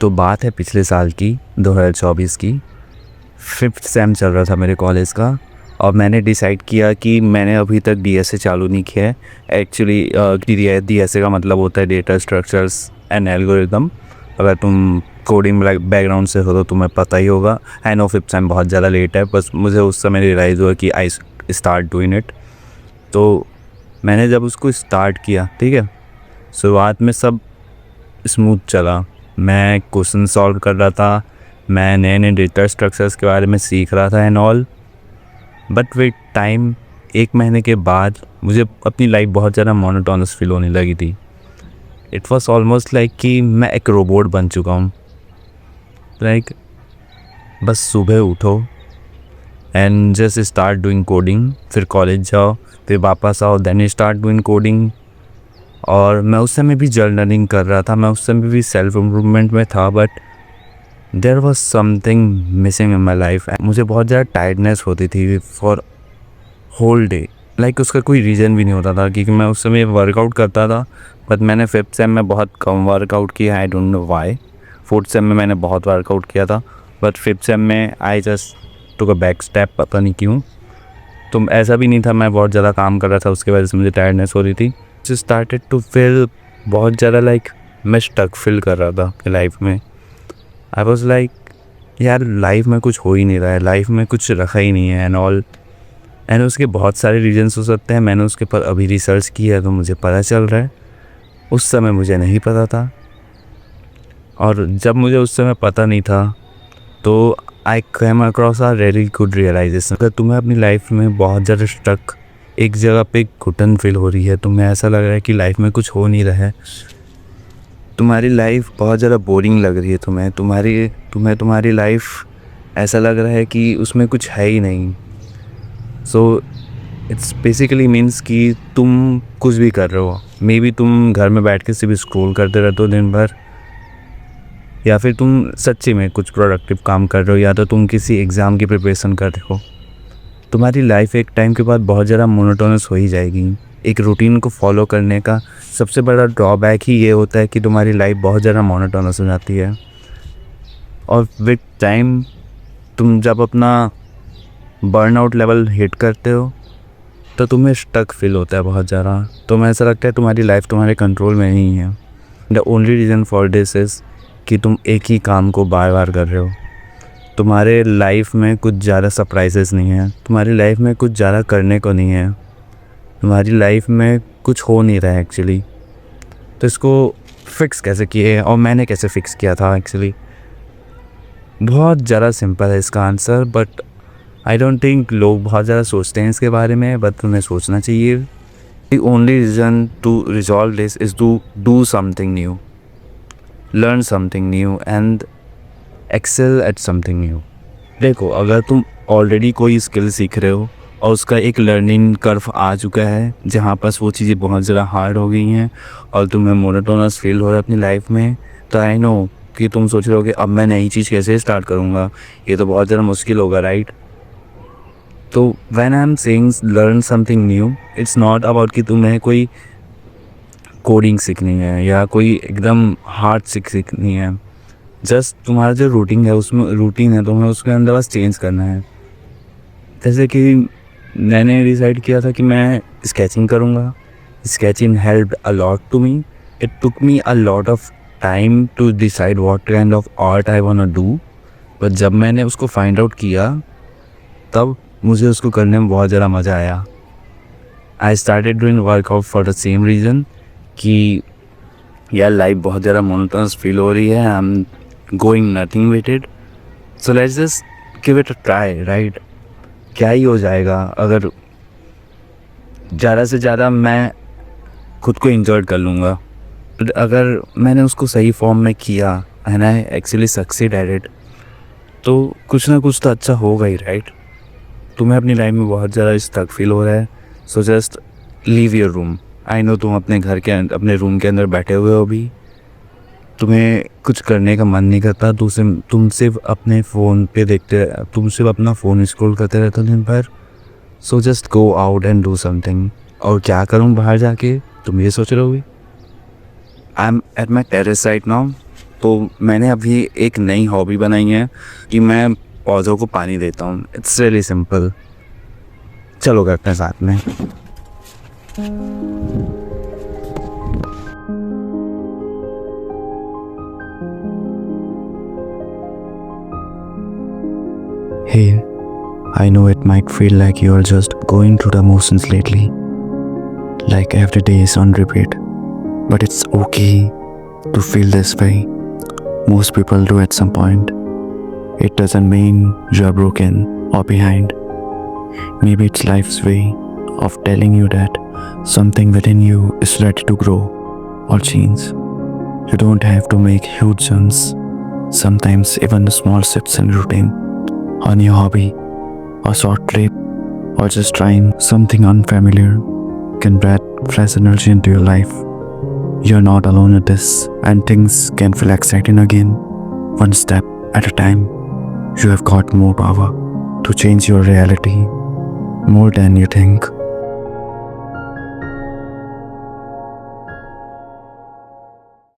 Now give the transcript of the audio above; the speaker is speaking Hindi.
तो बात है पिछले साल की, 2024 की। 5th सेम चल रहा था मेरे कॉलेज का और मैंने डिसाइड किया कि मैंने अभी तक डीएसए चालू नहीं किया है। एक्चुअली डीएसए का मतलब होता है डेटा स्ट्रक्चर्स एंड एल्गोरिदम। अगर तुम कोडिंग बैकग्राउंड से हो तो तुम्हें पता ही होगा। आई नो 5th सेम बहुत ज़्यादा लेट है, बस मुझे उस समय रियलाइज़ हुआ कि आई स्टार्ट डूइंग इट। तो मैंने जब उसको स्टार्ट किया, ठीक है, शुरुआत में सब स्मूथ चला। मैं क्वेश्चन सॉल्व कर रहा था, मैं नए नए डेटा स्ट्रक्चर्स के बारे में सीख रहा था and all. But with time, 1 महीने के बाद मुझे अपनी लाइफ बहुत ज़्यादा मोनोटोनस फील होने लगी थी। इट वॉज ऑलमोस्ट लाइक कि मैं एक रोबोट बन चुका हूँ। लाइक बस सुबह उठो and just start doing coding, फिर कॉलेज जाओ, फिर वापस आओ, देन स्टार्ट डूइंग कोडिंग। और मैं उस समय भी जर्नलिंग कर रहा था, मैं उस समय भी सेल्फ इम्प्रूवमेंट में था, but there was something missing in my life. मुझे बहुत ज़्यादा टायर्डनेस होती थी फॉर होल डे। लाइक उसका कोई रीज़न भी नहीं होता था, क्योंकि मैं उस समय वर्कआउट करता था। बट मैंने 5th सेम में बहुत कम वर्कआउट किया, I don't know why. 4th same में मैंने बहुत वर्कआउट किया था, बट 5th सेम में I just took a back step, पता नहीं क्यों। तो ऐसा भी नहीं था मैं बहुत ज़्यादा काम कर रहा था, उसकी वजह से मुझे टायर्डनेस हो रही थी। स्टार्टेड टू फील बहुत ज़्यादा लाइक मैं स्टक फील कर रहा था अपनी लाइफ में। आई वॉज लाइक यार लाइफ में कुछ हो ही नहीं रहा है, लाइफ में कुछ रखा ही नहीं है एंड ऑल। एंड उसके बहुत सारे रीजन्स हो सकते हैं। मैंने उसके पर अभी रिसर्च की है तो मुझे पता चल रहा है, उस समय मुझे नहीं पता था। और जब मुझे उस समय पता नहीं था तो I came across a very good realisation. अगर तुम्हें अपनी लाइफ में बहुत ज़्यादा स्टक एक जगह पे घुटन फील हो रही है, तुम्हें ऐसा लग रहा है कि लाइफ में कुछ हो नहीं रहा है, तुम्हारी लाइफ बहुत ज़्यादा बोरिंग लग रही है, तुम्हारी लाइफ ऐसा लग रहा है कि उसमें कुछ है ही नहीं। सो इट्स बेसिकली मीन्स कि तुम कुछ भी कर रहे हो। मे बी तुम घर में बैठ के सिर्फ स्क्रॉल करते रहते हो दिन भर, या फिर तुम सच्ची में कुछ प्रोडक्टिव काम कर रहे हो, या तो तुम किसी एग्ज़ाम की प्रिपरेशन कर रहे हो। तुम्हारी लाइफ एक टाइम के बाद बहुत ज़्यादा मोनोटोनस हो ही जाएगी। एक रूटीन को फॉलो करने का सबसे बड़ा ड्रॉबैक ही ये होता है कि तुम्हारी लाइफ बहुत ज़्यादा मोनोटोनस हो जाती है। और विद टाइम तुम जब अपना बर्नआउट लेवल हिट करते हो तो तुम्हें स्टक फील होता है बहुत ज़्यादा। तुम्हें ऐसा लगता है तुम्हारी लाइफ तुम्हारे कंट्रोल में नहीं है। The only reason for this is कि तुम एक ही काम को बार बार कर रहे हो। तुम्हारे लाइफ में कुछ ज़्यादा सरप्राइजेस नहीं है, तुम्हारी लाइफ में कुछ ज़्यादा करने को नहीं है, तुम्हारी लाइफ में कुछ हो नहीं रहा है एक्चुअली। तो इसको फिक्स कैसे किए और मैंने कैसे फिक्स किया था एक्चुअली, बहुत ज़्यादा सिंपल है इसका answer. But I don't think लोग बहुत ज़्यादा सोचते हैं इसके बारे में, बट तुम्हें सोचना चाहिए। The only reason to resolve this is to do something new, learn something new and excel at something new. देखो, अगर तुम ऑलरेडी कोई स्किल सीख रहे हो और उसका एक लर्निंग कर्व आ चुका है जहाँ पर वो चीज़ें बहुत ज़्यादा हार्ड हो गई हैं और तुम्हें मोनोटोनस फील हो रहा है अपनी लाइफ में, तो आई नो कि तुम सोच रहे हो कि अब मैं नई चीज़ कैसे स्टार्ट करूँगा, ये तो बहुत ज़्यादा मुश्किल होगा, राइट। तो when I am saying learn something new, it's not about कि तुम्हें कोई कोडिंग सीखनी है या कोई एकदम हार्ड सीखनी है। जस्ट तुम्हारा जो रूटीन है तुम्हें उसके अंदर बस चेंज करना है। जैसे कि मैंने डिसाइड किया था कि मैं स्केचिंग करूँगा। Sketching helped a lot to me. It took me a lot of time to decide what kind of art I want to do, but जब मैंने उसको फाइंड आउट किया तब मुझे उसको करने में बहुत ज़्यादा मज़ा आया। I started doing workout for the same reason कि यार लाइफ बहुत ज़्यादा मोनोटोनस फील हो रही है, I am going nothing with it, so let's just give it a try, right. क्या ही हो जाएगा अगर ज़्यादा से ज़्यादा मैं खुद को इंजॉय कर लूँगा। बट अगर मैंने उसको सही फॉर्म में किया and I actually succeed at it, तो कुछ ना कुछ तो अच्छा होगा ही, राइट। तुम्हें अपनी लाइफ में बहुत ज़्यादा स्टक फील हो रहा है, so just leave your room. I know तुम अपने घर के अपने रूम के अंदर बैठे हुए हो अभी, तुम्हें कुछ करने का मन नहीं करता, तुम सिर्फ अपने फ़ोन पे तुम सिर्फ अपना फ़ोन स्क्रॉल करते रहते हो दिन भर। So just go out and do something. और क्या करूँ बाहर जाके, तुम ये सोच रहे होगे। I am at my terrace right now तो मैंने अभी एक नई हॉबी बनाई है कि मैं पौधों को पानी देता हूँ। It's really simple. चलो करते हैं साथ में। Hey, I know it might feel like you're just going through the motions lately, like every day is on repeat. But it's okay to feel this way. Most people do at some point. It doesn't mean you're broken or behind. Maybe it's life's way of telling you that something within you is ready to grow or change. You don't have to make huge jumps. Sometimes even small shifts in routine, on your hobby, a short trip, or just trying something unfamiliar can bring fresh energy into your life. You're not alone in this, and things can feel exciting again, one step at a time. You have got more power to change your reality more than you think.